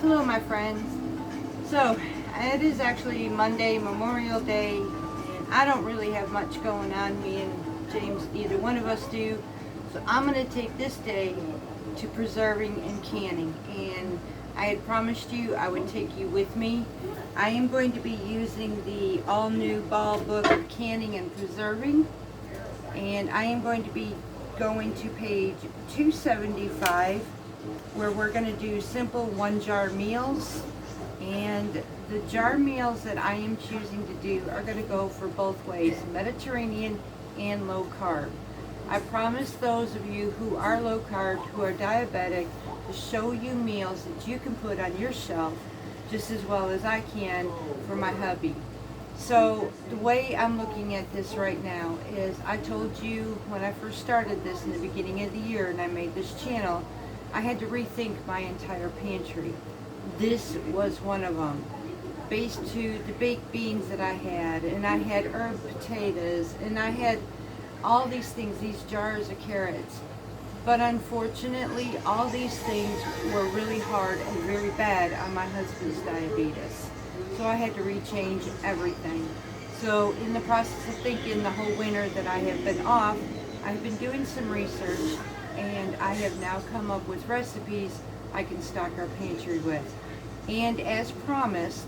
Hello my friends. So it is actually Monday, Memorial Day, and I don't really have much going on. Me and James, either one of us do. So I'm going to take this day to preserving and canning, and I had promised you I would take you with me. I am going to be using the all new Ball book of canning and preserving, and I am going to be going to page 275, where we're going to do simple one jar meals. And the jar meals that I am choosing to do are going to go for both ways, Mediterranean and low carb. I promise those of you who are low carb, who are diabetic, to show you meals that you can put on your shelf just as well as I can for my hubby. So the way I'm looking at this right now is, I told you when I first started this in the beginning of the year and I made this channel, I had to rethink my entire pantry. This was one of them, based to the baked beans that I had, and I had herb potatoes, and I had all these things, these jars of carrots. But unfortunately, all these things were really hard and very bad on my husband's diabetes. So I had to rechange everything. So in the process of thinking the whole winter that I have been off, I've been doing some research, and I have now come up with recipes I can stock our pantry with. And as promised,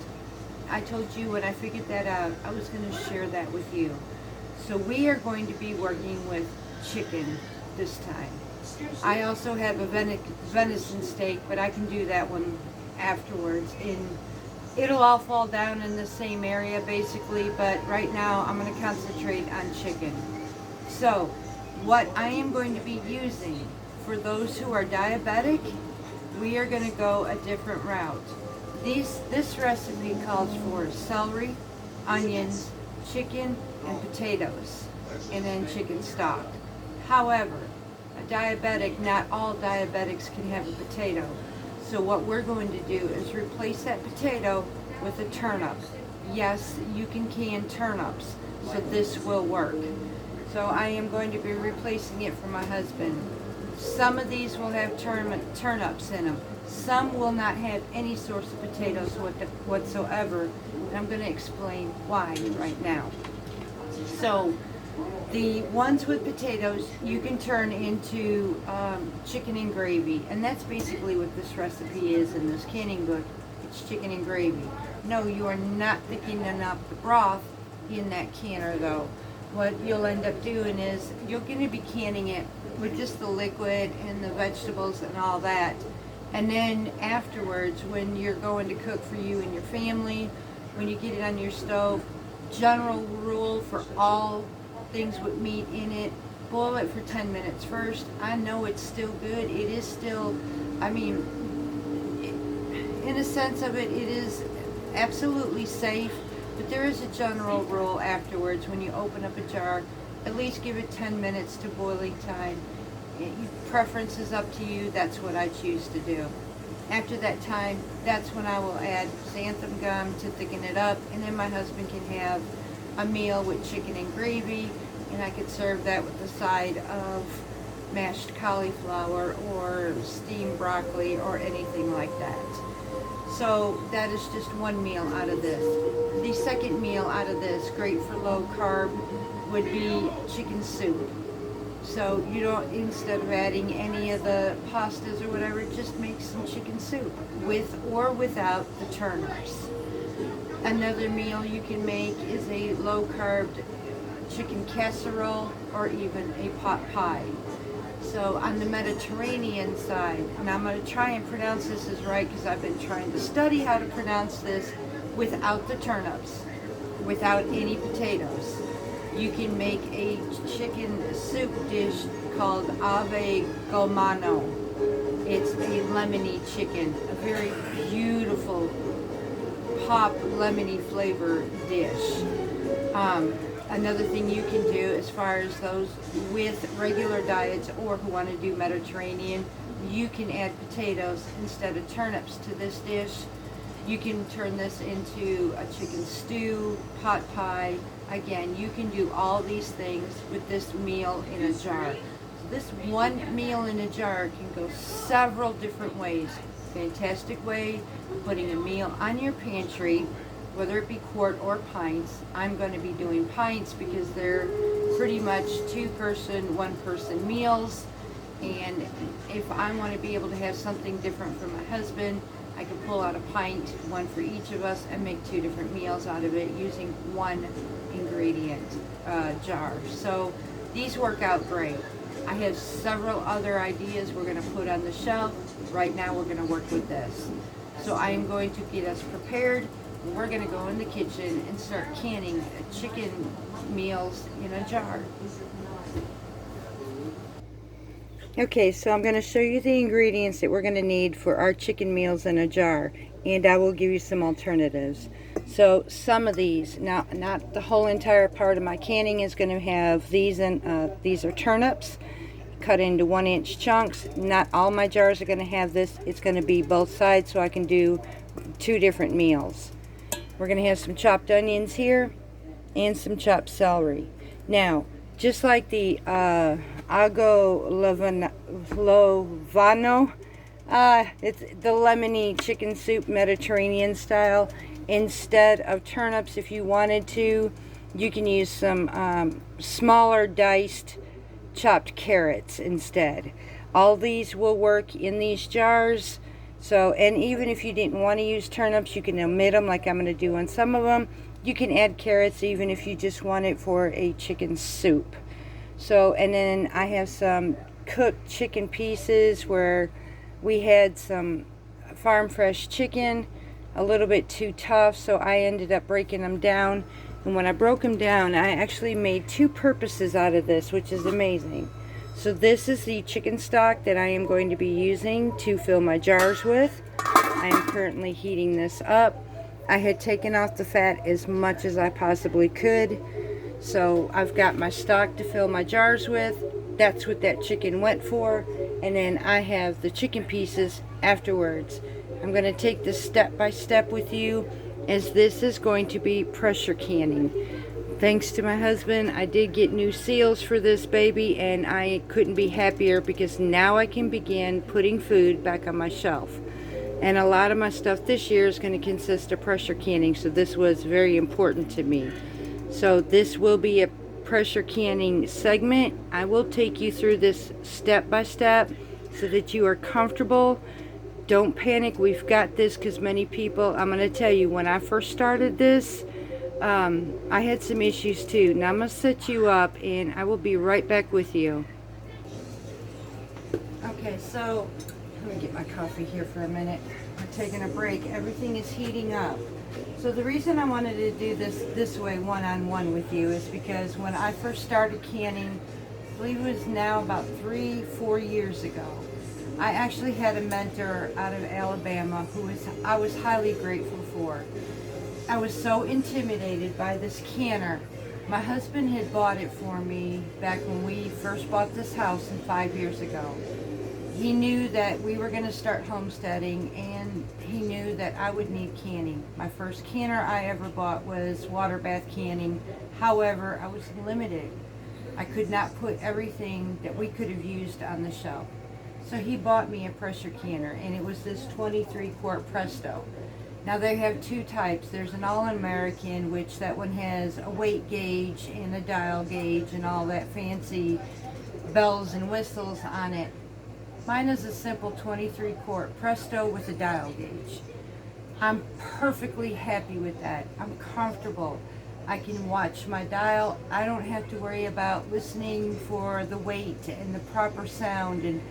I told you when I figured that out, I was going to share that with you. So we are going to be working with chicken this time. I also have a venison steak, but I can do that one afterwards. And it'll all fall down in the same area basically, but right now I'm going to concentrate on chicken. So what I am going to be using for those who are diabetic, we are going to go a different route. This recipe calls for celery, onions, chicken, and potatoes, and then chicken stock. However, a diabetic, not all diabetics can have a potato. So what we're going to do is replace that potato with a turnip. Yes, you can can turnips, so this will work. So I am going to be replacing it for my husband. Some of these will have turnips in them. Some will not have any source of potatoes whatsoever. And I'm going to explain why right now. So the ones with potatoes you can turn into chicken and gravy. And that's basically what this recipe is in this canning book. It's chicken and gravy. No, you are not thickening up the broth in that canner though. What you'll end up doing is you're going to be canning it with just the liquid and the vegetables and all that. And then afterwards, when you're going to cook for you and your family, when you get it on your stove, general rule for all things with meat in it, boil it for 10 minutes first. I know it's still good. It is still, I mean, in a sense of it, it is absolutely safe. But there is a general rule afterwards when you open up a jar, at least give it 10 minutes to boiling time. Preference is up to you. That's what I choose to do. After that time, that's when I will add xanthan gum to thicken it up, and then my husband can have a meal with chicken and gravy, and I could serve that with a side of mashed cauliflower or steamed broccoli or anything like that. So that is just one meal out of this. The second meal out of this, great for low carb, would be chicken soup. So you don't, instead of adding any of the pastas or whatever, just make some chicken soup with or without the turnips. Another meal you can make is a low carb chicken casserole or even a pot pie. So on the Mediterranean side, and I'm going to try and pronounce this as right because I've been trying to study how to pronounce this without the turnips, without any potatoes. You can make a chicken soup dish called ave gomano. It's a lemony chicken, a very beautiful pop lemony flavor dish. Another thing you can do as far as those with regular diets or who want to do Mediterranean, you can add potatoes instead of turnips to this dish. You can turn this into a chicken stew, pot pie. Again, you can do all these things with this meal in a jar. This one meal in a jar can go several different ways. Fantastic way of putting a meal on your pantry, whether it be quart or pints. I'm going to be doing pints because they're pretty much 2-person, 1-person meals. And if I want to be able to have something different for my husband, I can pull out a pint, one for each of us, and make 2 different meals out of it using one ingredient jar. So these work out great. I have several other ideas we're going to put on the shelf. Right now we're going to work with this. So I am going to get us prepared. We're going to go in the kitchen and start canning chicken meals in a jar. Okay, so I'm going to show you the ingredients that we're going to need for our chicken meals in a jar, and I will give you some alternatives. So some of these, now not the whole entire part of my canning is going to have these, and these are turnips cut into 1-inch chunks. Not all my jars are going to have this. It's going to be both sides so I can do 2 different meals. We're going to have some chopped onions here and some chopped celery. Now, just like the ago lovano, it's the lemony chicken soup, Mediterranean style. Instead of turnips, if you wanted to, you can use some smaller diced chopped carrots instead. All these will work in these jars. So, and even if you didn't want to use turnips, you can omit them like I'm going to do on some of them. You can add carrots even if you just want it for a chicken soup. So, and then I have some cooked chicken pieces where we had some farm fresh chicken, a little bit too tough, so I ended up breaking them down. And when I broke them down, I actually made 2 purposes out of this, which is amazing. So this is the chicken stock that I am going to be using to fill my jars with. I am currently heating this up. I had taken off the fat as much as I possibly could. So I've got my stock to fill my jars with. That's what that chicken went for. And then I have the chicken pieces afterwards. I'm going to take this step by step with you, as this is going to be pressure canning. Thanks to my husband, I did get new seals for this baby, and I couldn't be happier because now I can begin putting food back on my shelf. And a lot of my stuff this year is going to consist of pressure canning, so this was very important to me. So this will be a pressure canning segment. I will take you through this step by step so that you are comfortable. Don't panic, we've got this, because many people, I'm going to tell you, when I first started this, I had some issues too. Now I'm going to set you up and I will be right back with you. Okay, so let me get my coffee here for a minute. We're taking a break. Everything is heating up. So the reason I wanted to do this way one-on-one with you is because when I first started canning, I believe it was now about 3-4 years ago, I actually had a mentor out of Alabama who I was highly grateful for. I was so intimidated by this canner. My husband had bought it for me back when we first bought this house 5 years ago. He knew that we were going to start homesteading, and he knew that I would need canning. My first canner I ever bought was water bath canning. However, I was limited. I could not put everything that we could have used on the shelf. So he bought me a pressure canner, and it was this 23 quart Presto. Now they have 2 types. There's an All-American, which that one has a weight gauge and a dial gauge and all that fancy bells and whistles on it. Mine is a simple 23 quart Presto with a dial gauge. I'm perfectly happy with that. I'm comfortable. I can watch my dial. I don't have to worry about listening for the weight and the proper sound, and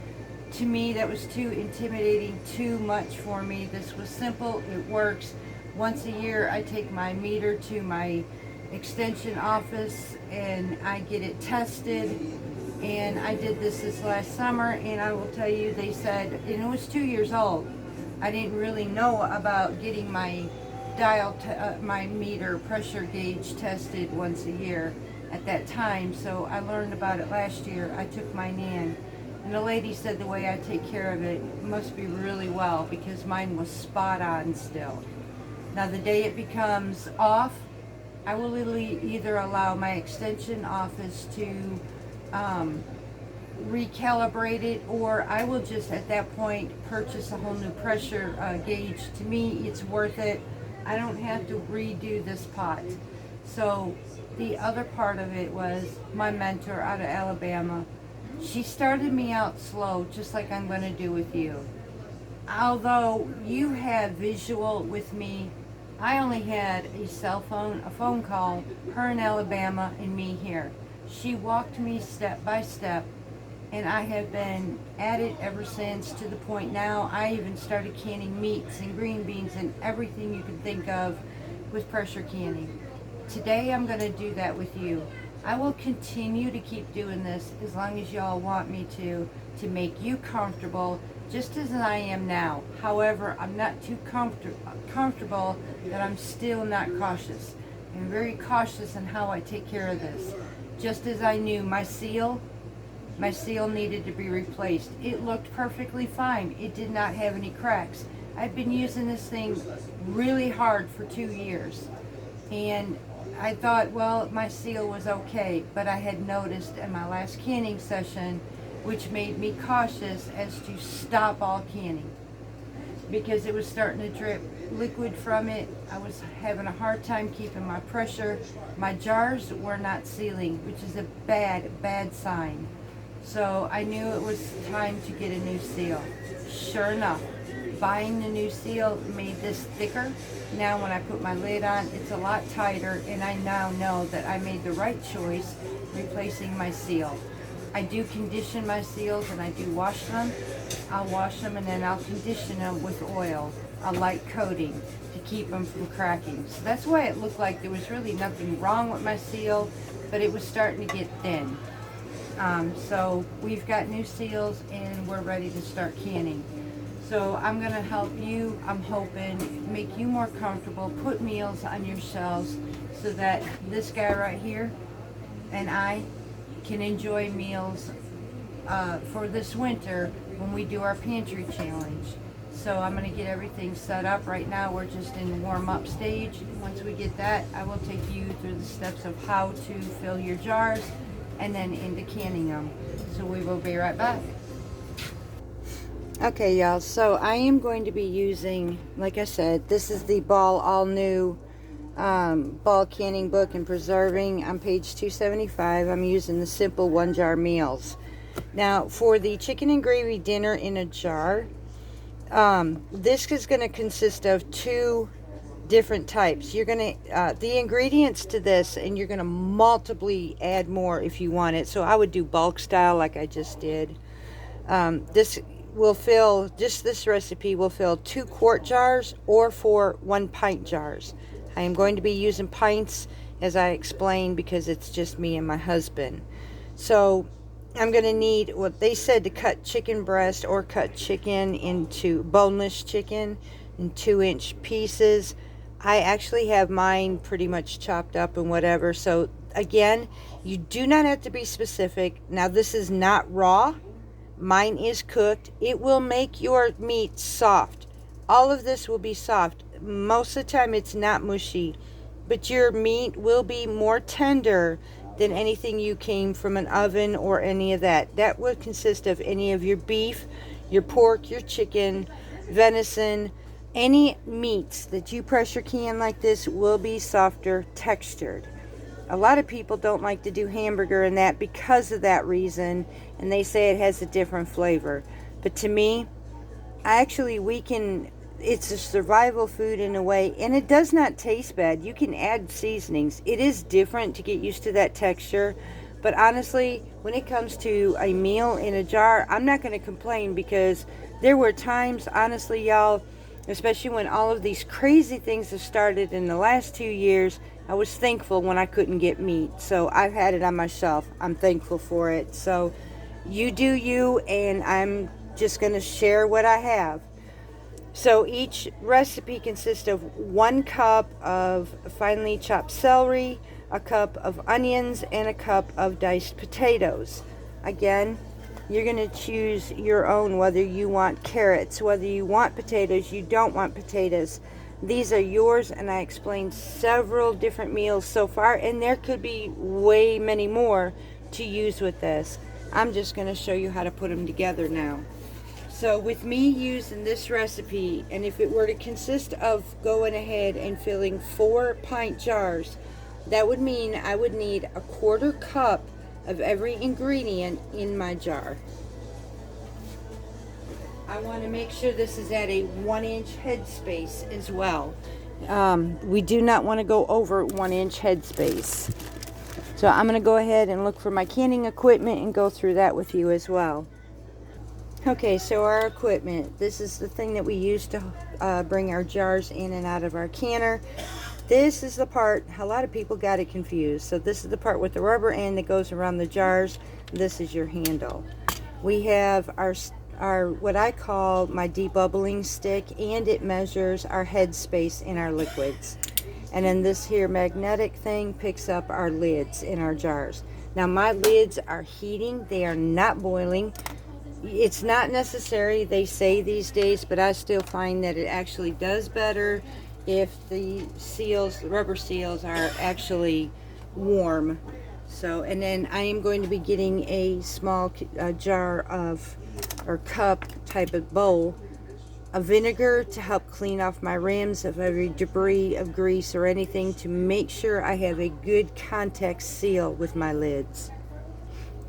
to me that was too intimidating, too much for me. This was simple, it works. Once a year I take my meter to my extension office and I get it tested, and I did this last summer, and I will tell you, they said, and it was 2 years old. I didn't really know about getting my dial, my meter pressure gauge tested once a year at that time, so I learned about it last year. I took mine in. And the lady said the way I take care of it must be really well, because mine was spot on still. Now the day it becomes off, I will either allow my extension office to recalibrate it, or I will just at that point purchase a whole new pressure gauge. To me, it's worth it. I don't have to redo this pot. So the other part of it was my mentor out of Alabama. She started me out slow, just like I'm going to do with you. Although you have visual with me, I only had a phone call, her in Alabama and me here. She walked me step by step, and I have been at it ever since, to the point now I even started canning meats and green beans and everything you can think of with pressure canning. Today I'm going to do that with you. I will continue to keep doing this as long as y'all want me to make you comfortable, just as I am now. However, I'm not too comfortable that I'm still not cautious. I'm very cautious in how I take care of this. Just as I knew my seal needed to be replaced. It looked perfectly fine. It did not have any cracks. I've been using this thing really hard for 2 years. And I thought, well, my seal was okay, but I had noticed in my last canning session, which made me cautious as to stop all canning, because it was starting to drip liquid from it. I was having a hard time keeping my pressure. My jars were not sealing, which is a bad sign. So I knew it was time to get a new seal. Sure enough, buying the new seal made this thicker. Now when I put my lid on, it's a lot tighter, and I now know that I made the right choice replacing my seal. I do condition my seals, and I do wash them. I'll wash them and then I'll condition them with oil, a light coating, to keep them from cracking. So that's why it looked like there was really nothing wrong with my seal, but it was starting to get thin. So we've got new seals and we're ready to start canning. So I'm going to help you, I'm hoping, make you more comfortable, put meals on your shelves so that this guy right here and I can enjoy meals for this winter when we do our pantry challenge. So I'm going to get everything set up. Right now we're just in warm-up stage. Once we get that, I will take you through the steps of how to fill your jars and then into canning them. So we will be right back. Okay, y'all, so I am going to be using, like I said, this is the Ball All New Ball Canning Book and Preserving on page 275. I'm using the simple 1-jar meals. Now, for the chicken and gravy dinner in a jar, this is going to consist of 2 different types. You're going to, the ingredients to this, and you're going to multiply add more if you want it. So I would do bulk style like I just did. This recipe will fill 2 quart jars or 4 1-pint jars. I am going to be using pints, as I explained, because it's just me and my husband. So I'm going to need what they said to cut chicken breast or cut chicken into boneless chicken in 2-inch pieces. I actually have mine pretty much chopped up and whatever. So again, you do not have to be specific. Now this is not raw. Mine is cooked. It will make your meat soft. All of this will be soft. Most of the time it's not mushy, but your meat will be more tender than anything you came from an oven or any of that. That would consist of any of your beef, your pork, your chicken, venison. Any meats that you pressure can like this will be softer textured. A lot of people don't like to do hamburger and that because of that reason, and they say it has a different flavor. But to me, it's a survival food in a way, and it does not taste bad. You can add seasonings. It is different to get used to that texture, but honestly, when it comes to a meal in a jar, I'm not going to complain, because there were times, honestly, y'all, especially when all of these crazy things have started in the last 2 years, I was thankful when I couldn't get meat. So I've had it on my shelf. I'm thankful for it. So you do you, and I'm just going to share what I have. So each recipe consists of 1 cup of finely chopped celery, a cup of onions, and a cup of diced potatoes. Again, you're going to choose your own, whether you want carrots, whether you want potatoes, you don't want potatoes. These are yours, and I explained several different meals so far, and there could be way many more to use with this. I'm just going to show you how to put them together now. So with me using this recipe, and if it were to consist of going ahead and filling 4 pint jars, that would mean I would need a 1/4 cup of every ingredient in my jar. I want to make sure this is at a 1-inch headspace as well. We do not want to go over 1-inch headspace. So I'm going to go ahead and look for my canning equipment and go through that with you as well. Okay, so our equipment. This is the thing that we use to bring our jars in and out of our canner. This is the part, a lot of people got it confused. So this is the part with the rubber end that goes around the jars. This is your handle. We have our what I call my debubbling stick, and it measures our headspace in our liquids. And then this here magnetic thing picks up our lids in our jars. Now my lids are heating, they are not boiling. It's not necessary, they say these days, but I still find that it actually does better if the seals, the rubber seals, are actually warm. So, and then I am going to be getting a small jar of, or cup type of bowl of vinegar to help clean off my rims of every debris of grease or anything, to make sure I have a good contact seal with my lids.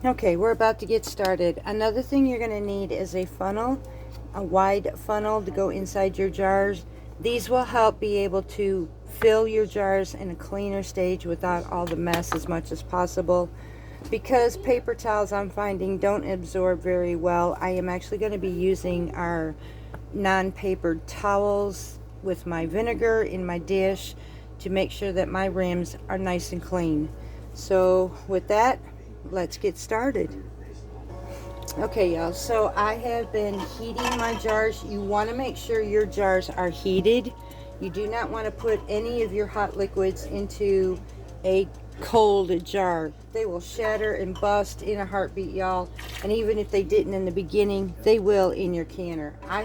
Okay, we're about to get started. Another thing you're going to need is a funnel, a wide funnel to go inside your jars. These will help be able to fill your jars in a cleaner stage without all the mess as much as possible. Because paper towels, I'm finding, don't absorb very well, I am actually going to be using our non-papered towels with my vinegar in my dish to make sure that my rims are nice and clean. So with that, let's get started. Okay, y'all, so I have been heating my jars. You want to make sure your jars are heated. You do not want to put any of your hot liquids into a cold jar. They will shatter and bust in a heartbeat, y'all. And even if they didn't in the beginning, they will in your canner. I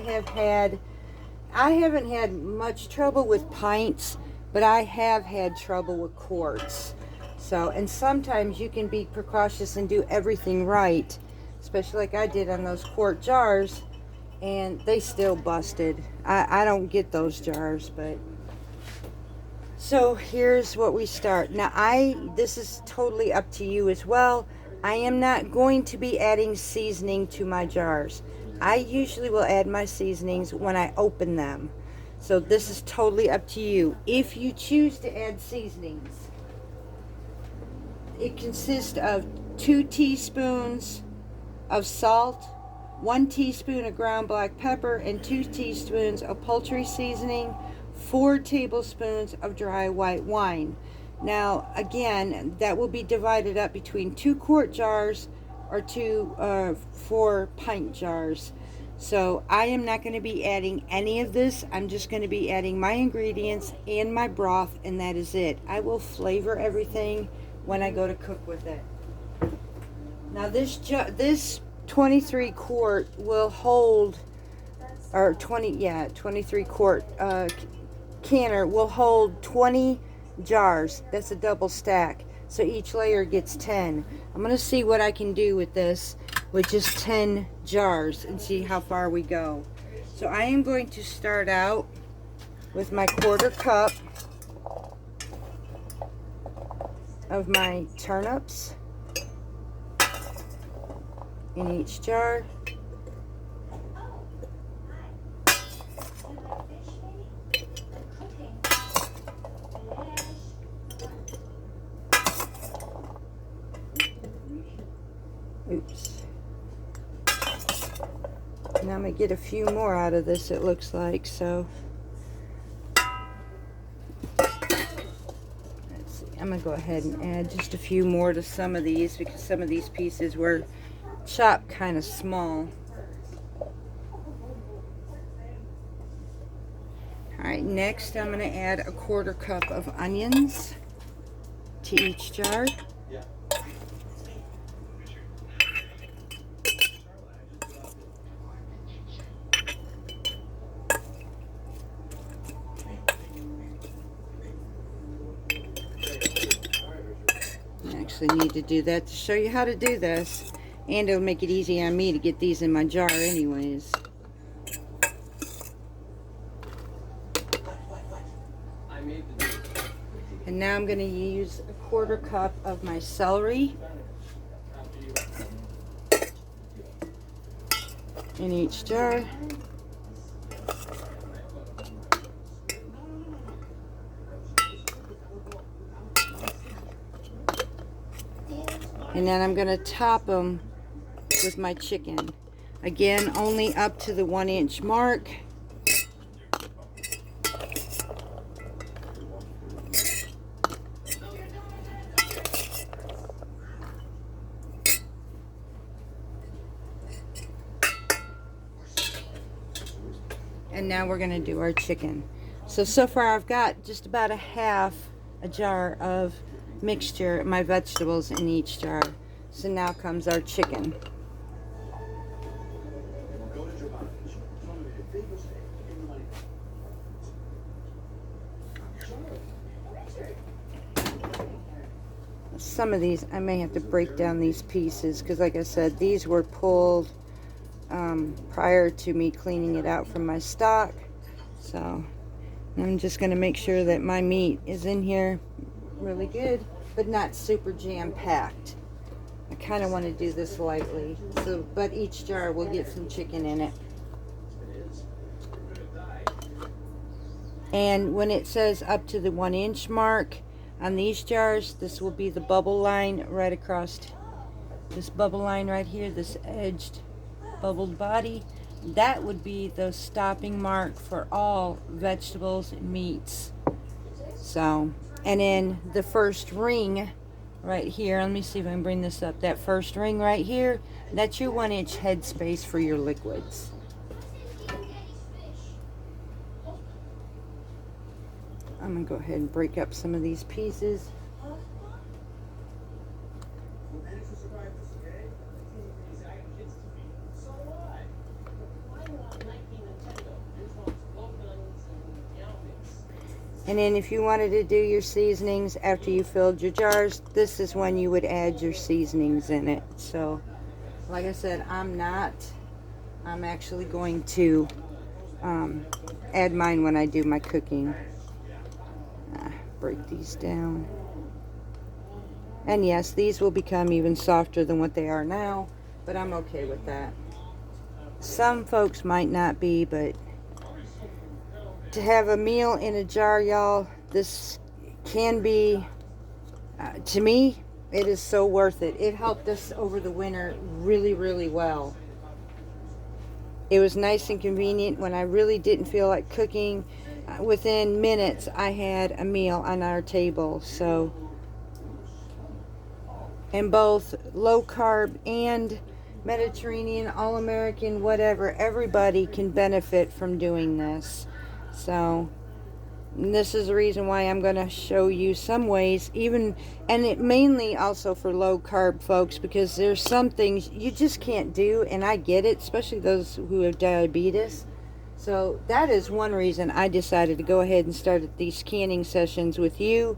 haven't had much trouble with pints, but I have had trouble with quarts. So, and sometimes you can be precautious and do everything right, especially like I did on those quart jars, and they still busted. I don't get those jars, but so here's what we start. Now this is totally up to you as well. I am not going to be adding seasoning to my jars. I usually will add my seasonings when I open them. So this is totally up to you. If you choose to add seasonings, it consists of 2 teaspoons of salt, 1 teaspoon of ground black pepper, and 2 teaspoons of poultry seasoning, 4 tablespoons of dry white wine. Now again, that will be divided up between 2 quart jars or 4 pint jars. So I am not going to be adding any of this. I'm just going to be adding my ingredients and my broth, and that is it. I will flavor everything when I go to cook with it. Now this 23 quart will hold, or 23 quart canner will hold 20 jars. That's a double stack, so each layer gets 10. I'm going to see what I can do with this with just 10 jars and see how far we go. So I am going to start out with my 1/4 cup of my turnips in each jar. Oops. Now I'm going to get a few more out of this, it looks like. So let's see. I'm going to go ahead and add just a few more to some of these, because some of these pieces were chopped kind of small. Alright, next I'm going to add a 1/4 cup of onions to each jar. Actually need to do that to show you how to do this. And it'll make it easy on me to get these in my jar anyways. And now I'm going to use a 1/4 cup of my celery in each jar. And then I'm going to top them with my chicken. Again, only up to the 1-inch mark. And now we're going to do our chicken. So far I've got just about a jar of mixture, my vegetables in each jar. So now comes our chicken. Some of these I may have to break down these pieces because, like I said, these were pulled prior to me cleaning it out from my stock. So I'm just going to make sure that my meat is in here really good, but not super jam-packed. I kind of want to do this lightly, but each jar will get some chicken in it. And when it says up to the 1-inch mark on these jars, this will be the bubble line right across this bubble line right here, this edged bubbled body. That would be the stopping mark for all vegetables and meats. So, and then the first ring right here, let me see if I can bring this up. That first ring right here, that's your 1-inch headspace for your liquids. I'm going to go ahead and break up some of these pieces. And then if you wanted to do your seasonings after you filled your jars, this is when you would add your seasonings in it. So, like I said, I'm actually going to add mine when I do my cooking. Break these down. And yes, these will become even softer than what they are now, but I'm okay with that. Some folks might not be, but to have a meal in a jar, y'all, this can be, to me, it is so worth it. It helped us over the winter really, really well. It was nice and convenient when I really didn't feel like cooking. Within minutes, I had a meal on our table. So, and both low carb and Mediterranean, all-American, whatever, everybody can benefit from doing this. So this is the reason why I'm going to show you some ways, and it mainly also for low carb folks, because there's some things you just can't do, and I get it, especially those who have diabetes. So that is one reason I decided to go ahead and start these canning sessions with you,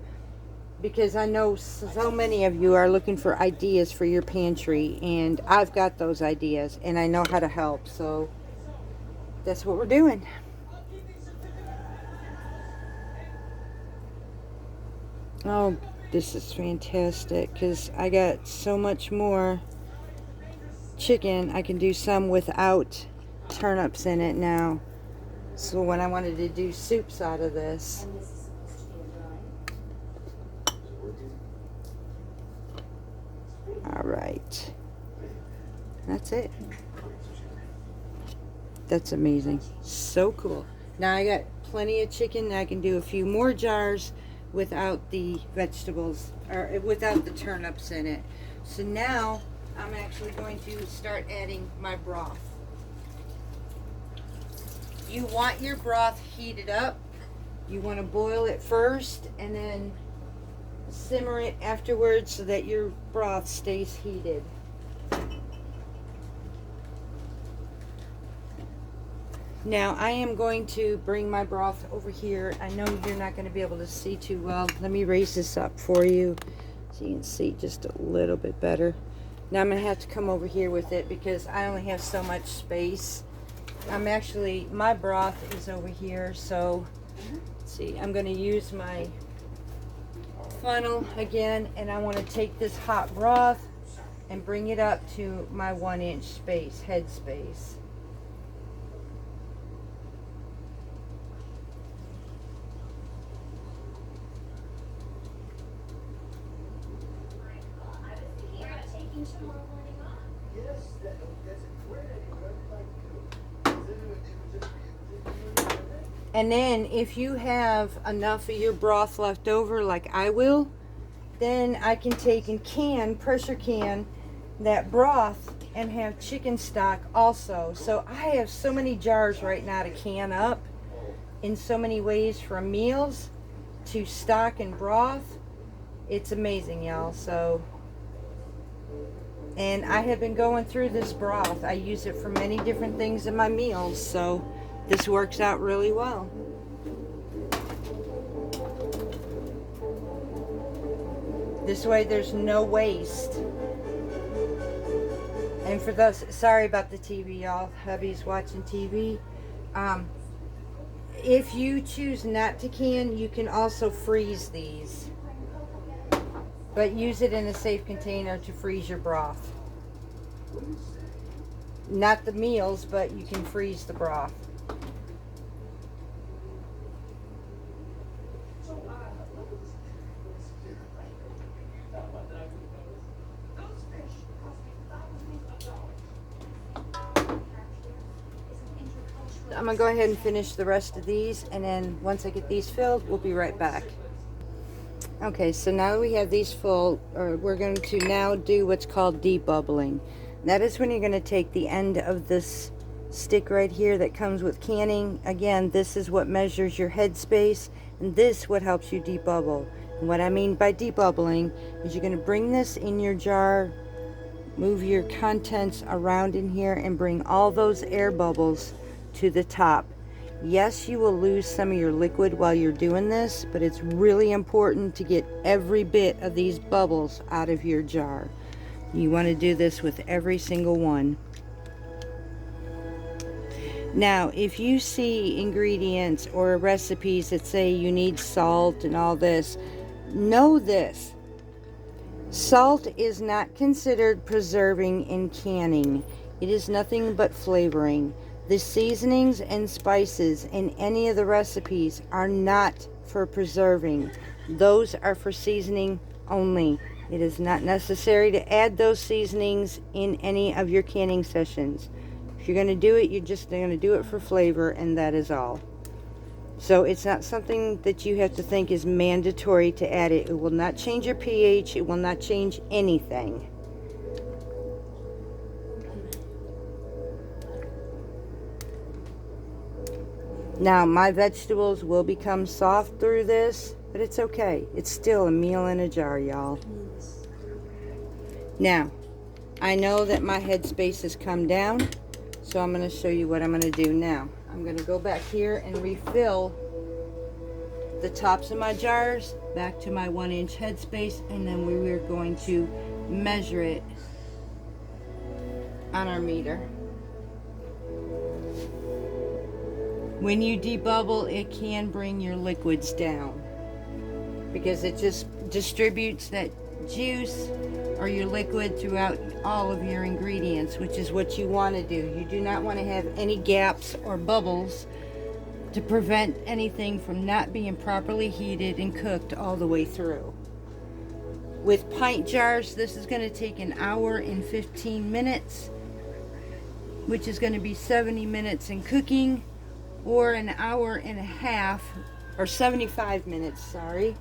because I know so many of you are looking for ideas for your pantry, and I've got those ideas and I know how to help. So that's what we're doing. Oh, this is fantastic because I got so much more chicken. I can do some without turnips in it now. So when I wanted to do soups out of this. All right. That's it. That's amazing. So cool. Now I got plenty of chicken. I can do a few more jars without the vegetables, or without the turnips in it. So now I'm actually going to start adding my broth. You want your broth heated up. You want to boil it first and then simmer it afterwards so that your broth stays heated. Now I am going to bring my broth over here. I know you're not going to be able to see too well. Let me raise this up for you so you can see just a little bit better. Now I'm going to have to come over here with it because I only have so much space. My broth is over here, so let's see, I'm going to use my funnel again, and I want to take this hot broth and bring it up to my 1-inch space, head space. And then if you have enough of your broth left over, like I will, then I can take and pressure can that broth and have chicken stock also. So I have so many jars right now to can up in so many ways, from meals to stock and broth. It's amazing, y'all. So, and I have been going through this broth. I use it for many different things in my meals, so this works out really well. This way there's no waste. And for those, sorry about the TV, y'all. Hubby's watching TV. If you choose not to can, you can also freeze these. But use it in a safe container to freeze your broth. Not the meals, but you can freeze the broth. I'm going to go ahead and finish the rest of these, and then once I get these filled, we'll be right back. Okay, so now we have these full, we're going to now do what's called debubbling. That is when you're going to take the end of this stick right here that comes with canning. Again, this is what measures your head space, and this what helps you debubble. And what I mean by debubbling is you're going to bring this in your jar, move your contents around in here, and bring all those air bubbles to the top. Yes, you will lose some of your liquid while you're doing this, but it's really important to get every bit of these bubbles out of your jar. You want to do this with every single one. Now, if you see ingredients or recipes that say you need salt and all this, know this. Salt is not considered preserving in canning. It is nothing but flavoring. The seasonings and spices in any of the recipes are not for preserving. Those are for seasoning only. It is not necessary to add those seasonings in any of your canning sessions. If you're going to do it, you're just going to do it for flavor, and that is all. So it's not something that you have to think is mandatory to add it. It will not change your pH. It will not change anything. Now, my vegetables will become soft through this, but it's okay. It's still a meal in a jar, y'all. Now, I know that my headspace has come down, so I'm going to show you what I'm going to do now. I'm going to go back here and refill the tops of my jars back to my 1-inch headspace, and then we are going to measure it on our meter. When you debubble, it can bring your liquids down because it just distributes that juice or your liquid throughout all of your ingredients, which is what you want to do. You do not want to have any gaps or bubbles to prevent anything from not being properly heated and cooked all the way through. With pint jars, this is going to take 1 hour and 15 minutes, which is going to be 70 minutes in cooking, or 1 hour and a half, or 75 minutes, sorry.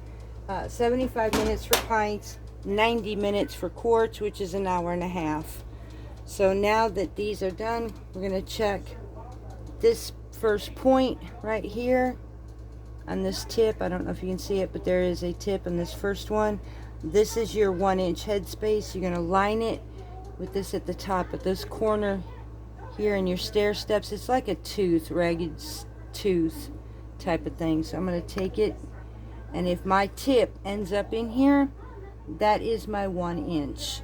75 minutes for pints, 90 minutes for quarts, which is 1 hour and a half. So now that these are done, we're going to check this first point right here on this tip. I don't know if you can see it, but there is a tip on this first one. This is your 1-inch headspace. You're going to line it with this at the top, at this corner here in your stair steps. It's like a tooth, ragged tooth type of thing. So I'm going to take it, and if my tip ends up in here, that is my 1 inch.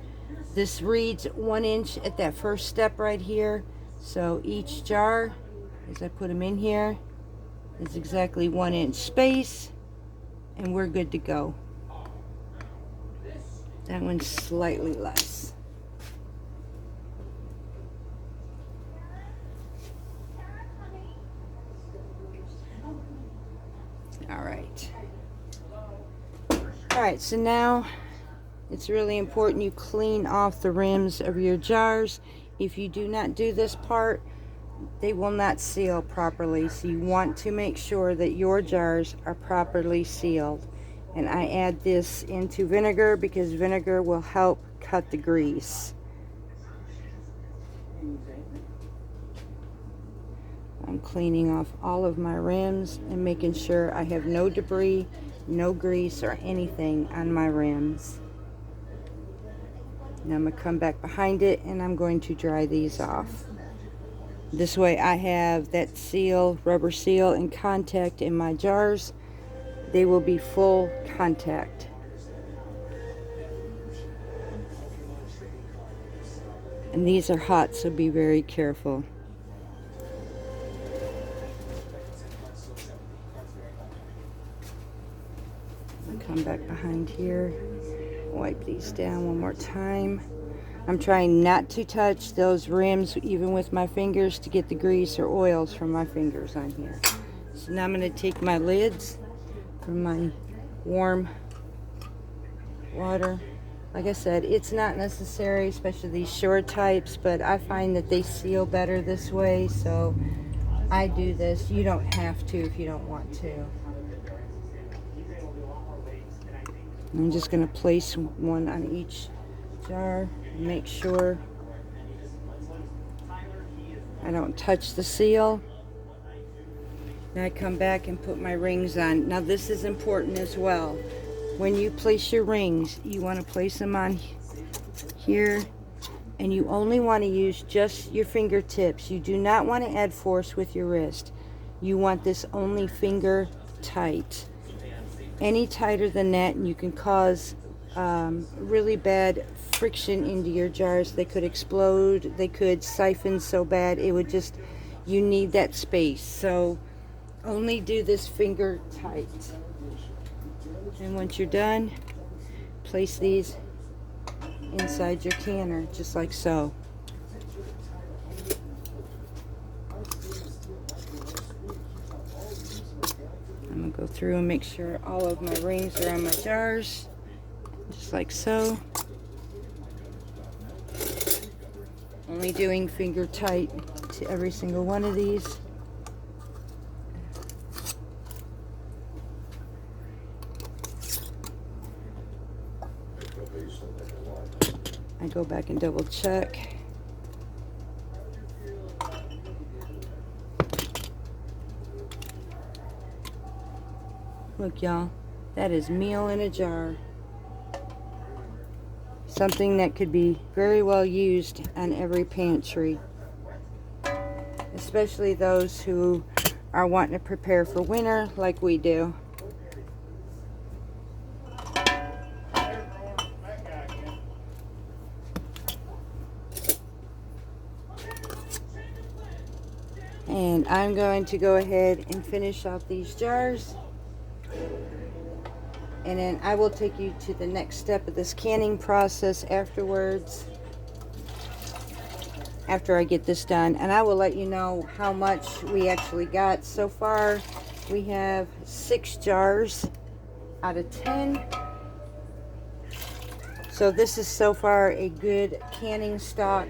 This reads 1 inch at that first step right here. So each jar, as I put them in here, is exactly 1 inch space, and we're good to go. That one's slightly less. All right, so now it's really important you clean off the rims of your jars. If you do not do this part, they will not seal properly. So you want to make sure that your jars are properly sealed. And I add this into vinegar because vinegar will help cut the grease. I'm cleaning off all of my rims and making sure I have no debris, no grease or anything on my rims. Now I'm going to come back behind it and I'm going to dry these off. This way I have that seal, rubber seal, in contact in my jars. They will be full contact. And these are hot, so be very careful. Come back behind here, wipe these down one more time. I'm trying not to touch those rims even with my fingers to get the grease or oils from my fingers on here. So now I'm going to take my lids from my warm water. Like I said, it's not necessary, especially these short types, but I find that they seal better this way, so I do this. You don't have to if you don't want to. I'm just going to place one on each jar and make sure I don't touch the seal. Then I come back and put my rings on. Now this is important as well. When you place your rings, you want to place them on here, and you only want to use just your fingertips. You do not want to add force with your wrist. You want this only finger tight. Any tighter than that and you can cause really bad friction into your jars. They could explode, they could siphon so bad it would just, you need that space. So only do this finger tight. And once you're done, place these inside your canner just like so. I'm going to go through and make sure all of my rings are on my jars, just like so. Only doing finger tight to every single one of these. I go back and double check. Look, y'all, that is meal in a jar. Something that could be very well used on every pantry, especially those who are wanting to prepare for winter like we do. And I'm going to go ahead and finish off these jars. And then I will take you to the next step of this canning process afterwards, after I get this done. And I will let you know how much we actually got. So far, we have 6 jars out of 10. So this is so far a good canning stock.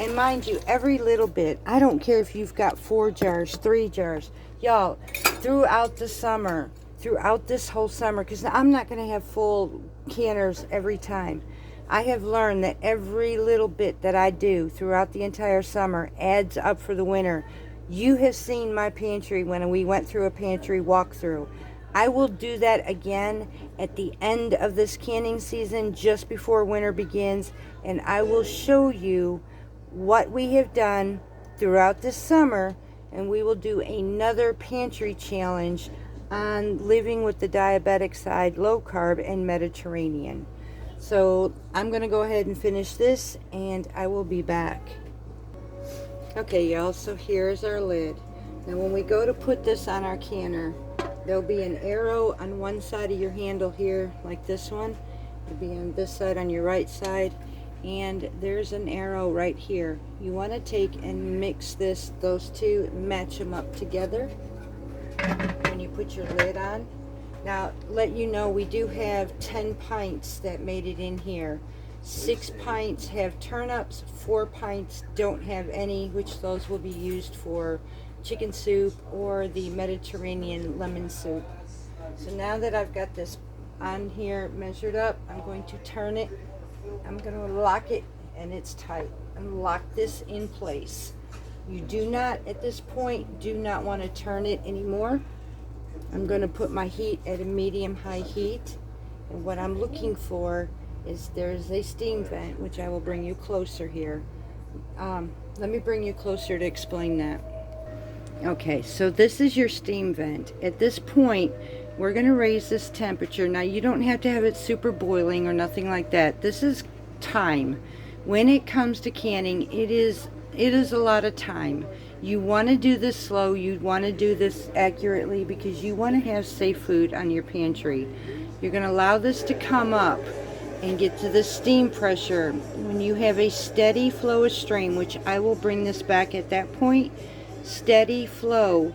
And mind you, every little bit, I don't care if you've got 4 jars, 3 jars. Y'all, throughout the summer, throughout this whole summer, because I'm not going to have full canners every time. I have learned that every little bit that I do throughout the entire summer adds up for the winter. You have seen my pantry when we went through a pantry walkthrough. I will do that again at the end of this canning season, just before winter begins, and I will show you what we have done throughout this summer, and we will do another pantry challenge on living with the diabetic side, low carb and Mediterranean. So I'm gonna go ahead and finish this and I will be back. Okay y'all, so here's our lid. Now when we go to put this on our canner, there'll be an arrow on one side of your handle here, like this one. It'll be on this side on your right side, and there's an arrow right here. You want to take and mix those two, match them up together when you put your lid on. Now let you know, we do have 10 pints that made it in here. 6 pints have turnips, 4 pints don't have any, which those will be used for chicken soup or the Mediterranean lemon soup. So now that I've got this on here measured up, I'm going to turn it. I'm going to lock it, and it's tight, and lock this in place. You do not, at this point, do not want to turn it anymore. I'm going to put my heat at a medium-high heat, and what I'm looking for is there's a steam vent, which I will bring you closer here. Let me bring you closer to explain that. Okay, so this is your steam vent. At this point, we're going to raise this temperature. Now, you don't have to have it super boiling or nothing like that. This is time. When it comes to canning, it is a lot of time. You want to do this slow. You want to do this accurately because you want to have safe food on your pantry. You're going to allow this to come up and get to the steam pressure. When you have a steady flow of stream, which I will bring this back at that point, steady flow,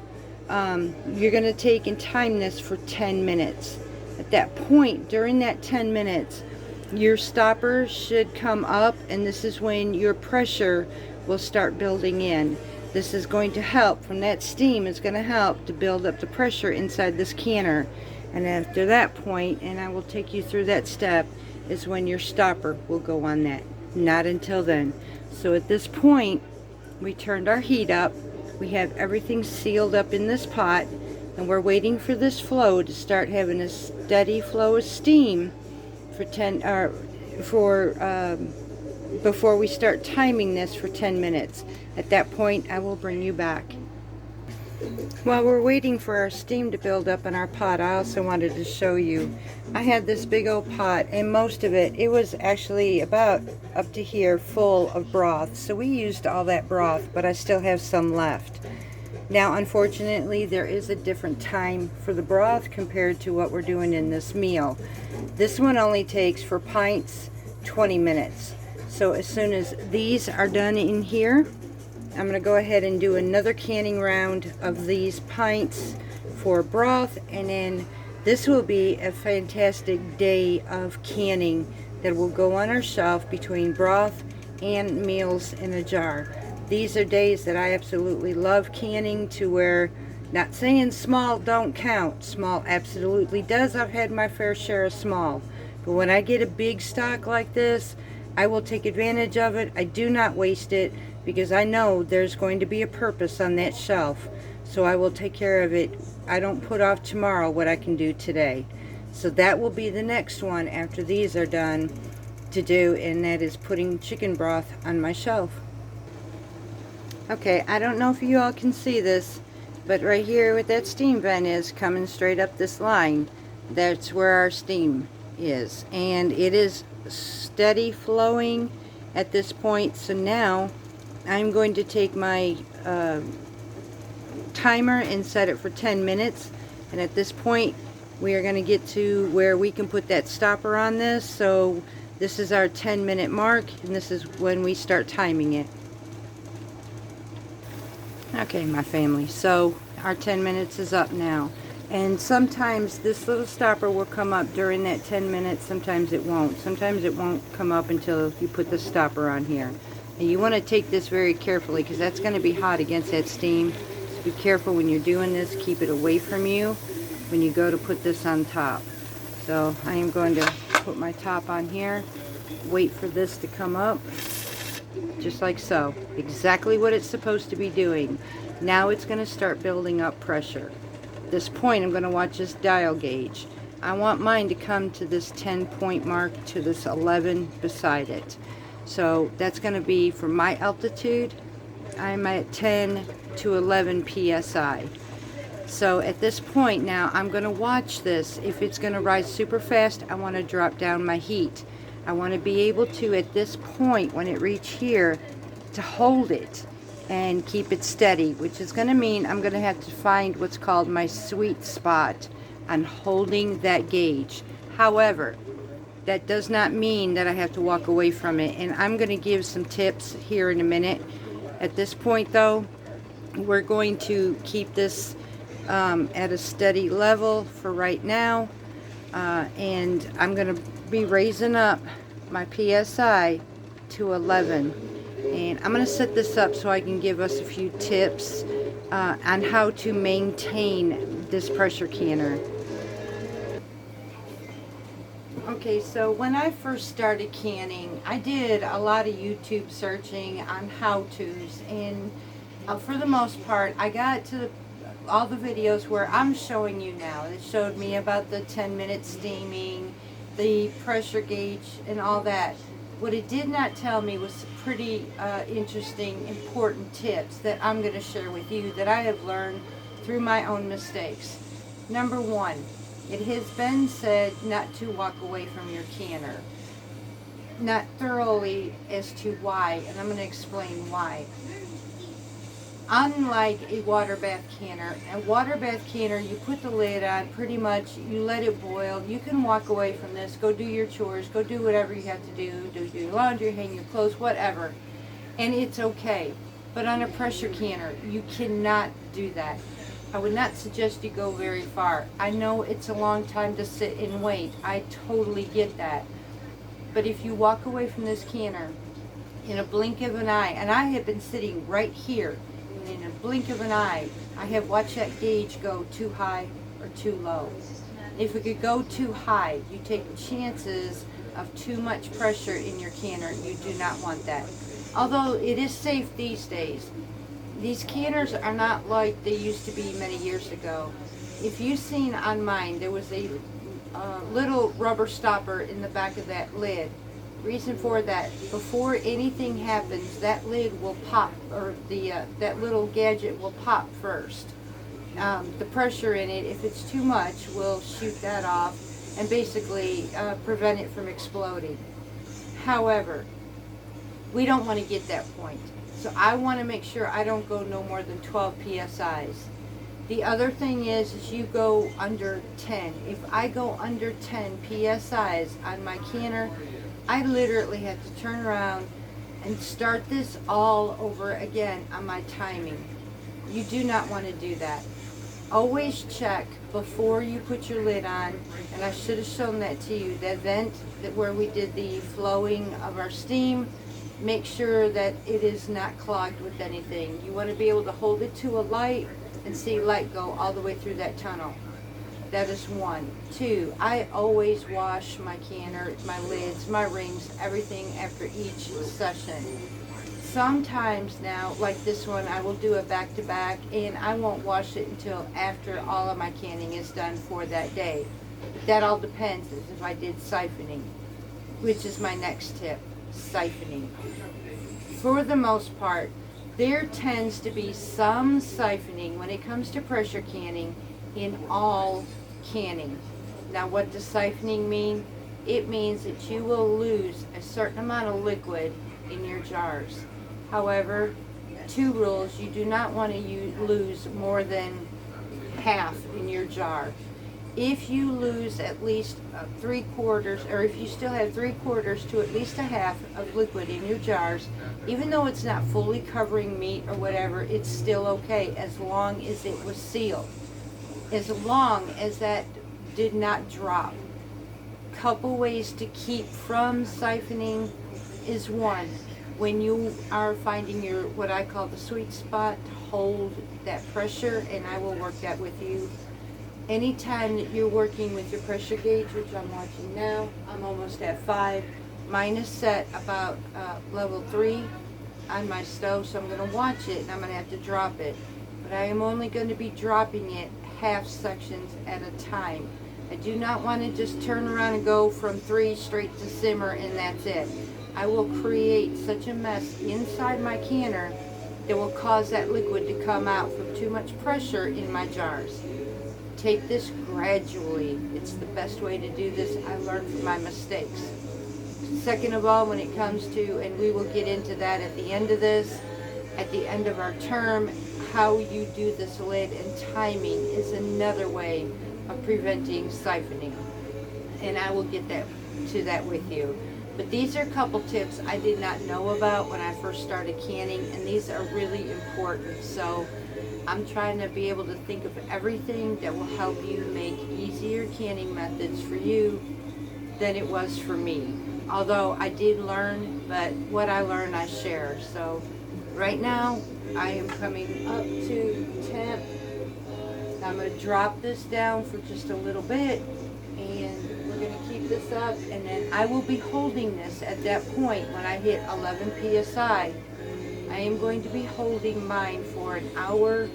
you're going to take and time this for 10 minutes. At that point, during that 10 minutes, your stopper should come up, and this is when your pressure will start building in. This is going to help, from that steam, it's going to help to build up the pressure inside this canner. And after that point, and I will take you through that step, is when your stopper will go on that. Not until then. So at this point, we turned our heat up. We have everything sealed up in this pot, and we're waiting for this flow to start having a steady flow of steam for before we start timing this for 10 minutes. At that point, I will bring you back. While we're waiting for our steam to build up in our pot, I also wanted to show you. I had this big old pot, and most of it was actually about up to here full of broth. So we used all that broth, but I still have some left. Now, unfortunately, there is a different time for the broth compared to what we're doing in this meal. This one only takes, for pints, 20 minutes. So as soon as these are done in here, I'm going to go ahead and do another canning round of these pints for broth, and then this will be a fantastic day of canning that will go on our shelf between broth and meals in a jar. These are days that I absolutely love canning, to where, not saying small don't count, small absolutely does. I've had my fair share of small, but when I get a big stock like this, I will take advantage of it. I do not waste it, because I know there's going to be a purpose on that shelf. So I will take care of it. I don't put off tomorrow what I can do today. So that will be the next one after these are done to do, and that is putting chicken broth on my shelf. Okay, I don't know if you all can see this, but right here with that steam vent is coming straight up this line. That's where our steam is, and it is steady flowing at this point. So now I'm going to take my timer and set it for 10 minutes, and at this point we are going to get to where we can put that stopper on this. So this is our 10-minute mark, and this is when we start timing it. Okay, my family, so our 10 minutes is up now, and sometimes this little stopper will come up during that 10 minutes, sometimes it won't. Sometimes it won't come up until you put the stopper on here. And you want to take this very carefully, because that's going to be hot against that steam. So be careful when you're doing this. Keep it away from you when you go to put this on top. So I am going to put my top on here, wait for this to come up, just like so. Exactly what it's supposed to be doing. Now it's going to start building up pressure. At this point, I'm going to watch this dial gauge. I want mine to come to this 10-point mark, to this 11 beside it. So that's going to be, for my altitude, I'm at 10 to 11 psi. So at this point now, I'm going to watch this. If it's going to rise super fast, I want to drop down my heat. I want to be able to, at this point, when it reach here, to hold it and keep it steady, which is going to mean I'm going to have to find what's called my sweet spot on holding that gauge. However, that does not mean that I have to walk away from it, and I'm going to give some tips here in a minute. At this point though, we're going to keep this at a steady level for right now, and I'm going to be raising up my PSI to 11, and I'm going to set this up so I can give us a few tips on how to maintain this pressure canner. Okay, so when I first started canning, I did a lot of YouTube searching on how-tos, and for the most part, I got to all the videos where I'm showing you now. It showed me about the 10-minute steaming, the pressure gauge, and all that. What it did not tell me was pretty interesting, important tips that I'm going to share with you that I have learned through my own mistakes. Number one, it has been said not to walk away from your canner. Not thoroughly as to why, and I'm going to explain why. Unlike a water bath canner, you put the lid on, pretty much you let it boil. You can walk away from this, go do your chores, go do whatever you have to do your laundry, hang your clothes, whatever, and it's okay. But on a pressure canner, you cannot do that. I would not suggest you go very far. I know it's a long time to sit and wait. I totally get that. But if you walk away from this canner in a blink of an eye, and I have been sitting right here, and in a blink of an eye, I have watched that gauge go too high or too low. If it could go too high, you take chances of too much pressure in your canner. You do not want that. Although it is safe these days. These canners are not like they used to be many years ago. If you've seen on mine, there was a little rubber stopper in the back of that lid. Reason for that, before anything happens, that lid will pop, or that little gadget will pop first. The pressure in it, if it's too much, will shoot that off and basically prevent it from exploding. However, we don't want to get that point. So I want to make sure I don't go no more than 12 PSIs. The other thing is you go under 10. If I go under 10 PSIs on my canner, I literally have to turn around and start this all over again on my timing. You do not want to do that. Always check before you put your lid on, and I should have shown that to you, that vent where we did the flowing of our steam. Make sure that it is not clogged with anything. You want to be able to hold it to a light and see light go all the way through that tunnel. That is one. Two, I always wash my canner, my lids, my rings, everything after each session. Sometimes now, like this one, I will do a back-to-back, and I won't wash it until after all of my canning is done for that day. That all depends if I did siphoning, which is my next tip. Siphoning. For the most part, there tends to be some siphoning when it comes to pressure canning in all canning. Now, what does siphoning mean? It means that you will lose a certain amount of liquid in your jars. However, two rules: you do not want to lose more than half in your jar. If you lose at least 3/4, or if you still have 3/4 to at least a half of liquid in your jars, even though it's not fully covering meat or whatever, it's still okay as long as it was sealed. As long as that did not drop. Couple ways to keep from siphoning is one, when you are finding your, what I call the sweet spot, to hold that pressure, and I will work that with you. Anytime that you're working with your pressure gauge, which I'm watching now, I'm almost at 5. Mine is set about level 3 on my stove, so I'm going to watch it and I'm going to have to drop it. But I am only going to be dropping it half sections at a time. I do not want to just turn around and go from 3 straight to simmer and that's it. I will create such a mess inside my canner that will cause that liquid to come out from too much pressure in my jars. Take this gradually. It's the best way to do this. I learned from my mistakes. Second of all, when it comes to, and we will get into that at the end of this, at the end of our term, how you do this lid and timing is another way of preventing siphoning. And I will get to that with you. But these are a couple tips I did not know about when I first started canning, and these are really important. So I'm trying to be able to think of everything that will help you make easier canning methods for you than it was for me. Although I did learn, but what I learned I share. So right now I am coming up to temp. I'm going to drop this down for just a little bit, and we're going to keep this up, and then I will be holding this at that point when I hit 11 psi. I am going to be holding mine for an hour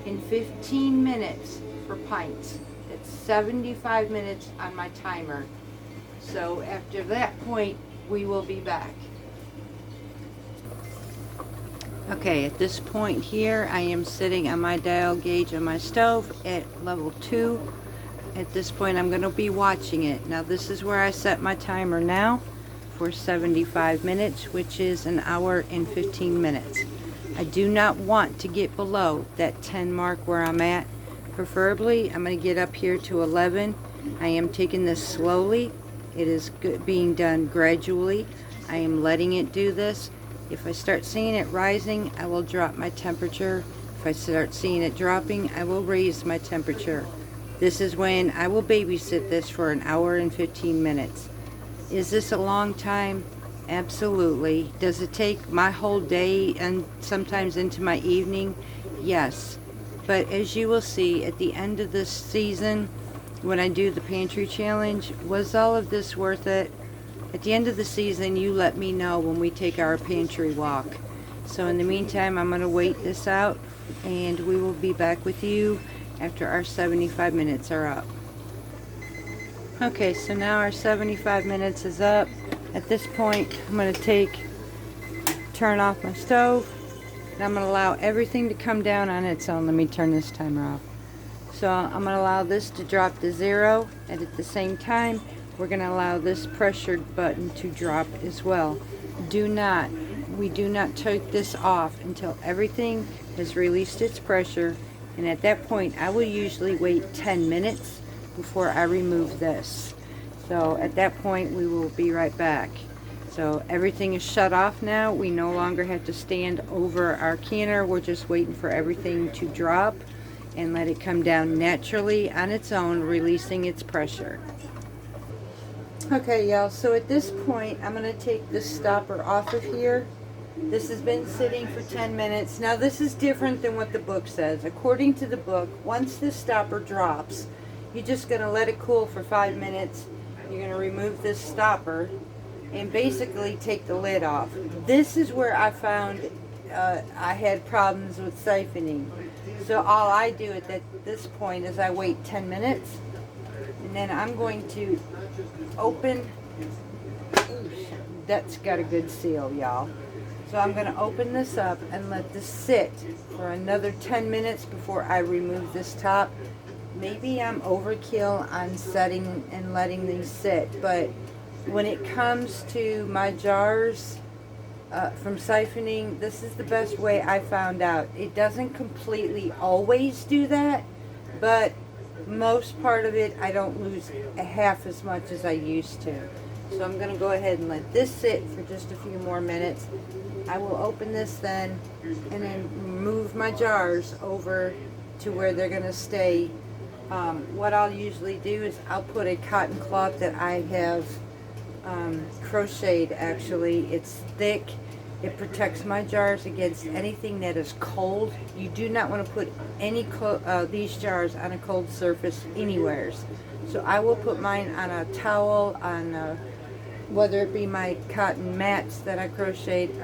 and 15 minutes for pints. It's 75 minutes on my timer. So after that point, we will be back. Okay, at this point here, I am sitting on my dial gauge on my stove at level 2. At this point, I'm going to be watching it. Now, this is where I set my timer now for 75 minutes, which is an hour and 15 minutes. I do not want to get below that 10 mark where I'm at. Preferably, I'm going to get up here to 11. I am taking this slowly. It is being done gradually. I am letting it do this. If I start seeing it rising, I will drop my temperature. If I start seeing it dropping, I will raise my temperature. This is when I will babysit this for an hour and 15 minutes. Is this a long time? Absolutely. Does it take my whole day and sometimes into my evening? Yes. But as you will see at the end of this season, when I do the pantry challenge, was all of this worth it? At the end of the season, you let me know when we take our pantry walk. So in the meantime, I'm going to wait this out, and we will be back with you after our 75 minutes are up. Okay, so now our 75 minutes is up. At this point, I'm going to turn off my stove, and I'm going to allow everything to come down on its own. Let me turn this timer off. So I'm going to allow this to drop to 0, and at the same time, we're going to allow this pressured button to drop as well. We do not take this off until everything has released its pressure, and at that point, I will usually wait 10 minutes before I remove this. So at that point, we will be right back. So everything is shut off now. We no longer have to stand over our canner. We're just waiting for everything to drop and let it come down naturally on its own, releasing its pressure. Okay, y'all, so at this point, I'm going to take this stopper off of here. This has been sitting for 10 minutes. Now, this is different than what the book says. According to the book, once this stopper drops, you're just going to let it cool for 5 minutes. You're going to remove this stopper and basically take the lid off. This is where I found I had problems with siphoning. So all I do at this point is I wait 10 minutes, and then I'm going to open. That's got a good seal, y'all. So I'm going to open this up and let this sit for another 10 minutes before I remove this top. Maybe I'm overkill on setting and letting these sit, but when it comes to my jars from siphoning, this is the best way I found out. It doesn't completely always do that, but most part of it I don't lose half as much as I used to. So I'm going to go ahead and let this sit for just a few more minutes. I will open this then and then move my jars over to where they're going to stay. What I'll usually do is I'll put a cotton cloth that I have crocheted. Actually, it's thick. It protects my jars against anything that is cold. You do not want to put any these jars on a cold surface anywheres. So I will put mine on a towel, on whether it be my cotton mats that I crocheted,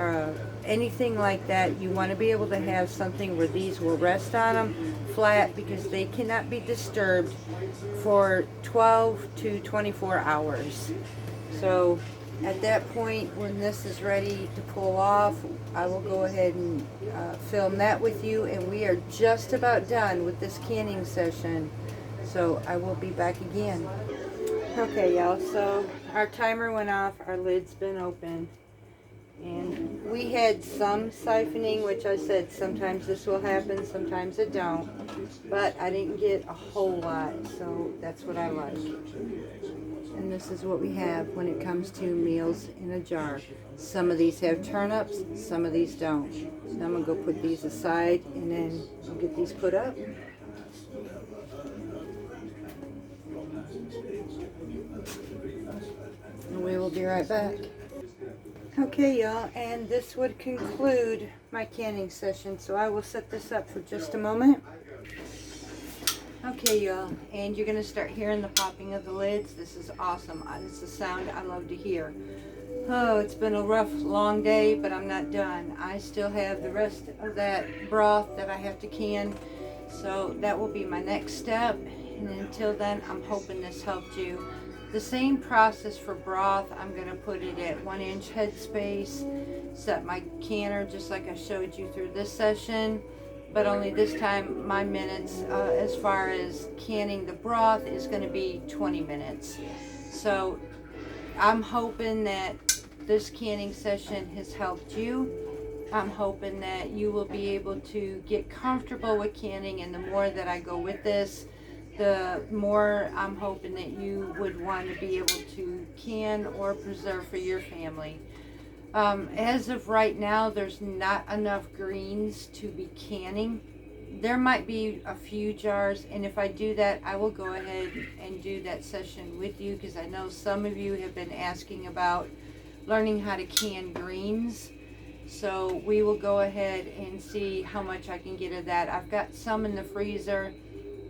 anything like that. You want to be able to have something where these will rest on them flat, because they cannot be disturbed for 12 to 24 hours. So at that point, when this is ready to pull off, I will go ahead and film that with you, and we are just about done with this canning session. So I will be back again. Okay, y'all, so our timer went off, our lid's been open, and we had some siphoning, which I said sometimes this will happen, sometimes it don't, but I didn't get a whole lot, so that's what I like. And this is what we have when it comes to meals in a jar. Some of these have turnips, some of these don't. So I'm gonna go put these aside, and then we'll get these put up. And we will be right back. Okay, y'all, and this would conclude my canning session, so I will set this up for just a moment. Okay, y'all, and you're going to start hearing the popping of the lids. This is awesome. It's a sound I love to hear. Oh, it's been a rough, long day, but I'm not done. I still have the rest of that broth that I have to can, so that will be my next step. And until then, I'm hoping this helped you. The same process for broth. I'm going to put it at 1 inch headspace, set my canner just like I showed you through this session, but only this time my minutes as far as canning the broth is going to be 20 minutes. So I'm hoping that this canning session has helped you. I'm hoping that you will be able to get comfortable with canning, and the more that I go with this, the more I'm hoping that you would want to be able to can or preserve for your family. As of right now, there's not enough greens to be canning. There might be a few jars, and if I do that, I will go ahead and do that session with you, because I know some of you have been asking about learning how to can greens. So we will go ahead and see how much I can get of that. I've got some in the freezer,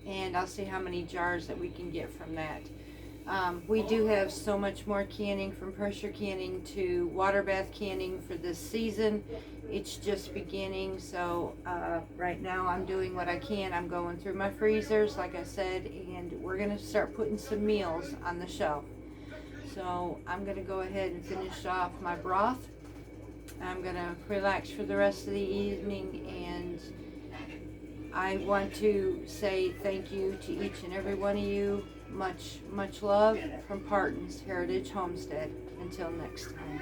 and I'll see how many jars that we can get from that. We do have so much more canning, from pressure canning to water bath canning for this season. It's just beginning, so right now I'm doing what I can. I'm going through my freezers, like I said, and we're going to start putting some meals on the shelf. So I'm going to go ahead and finish off my broth. I'm going to relax for the rest of the evening, and I want to say thank you to each and every one of you. Much, much love from Parton's Heritage Homestead. Until next time.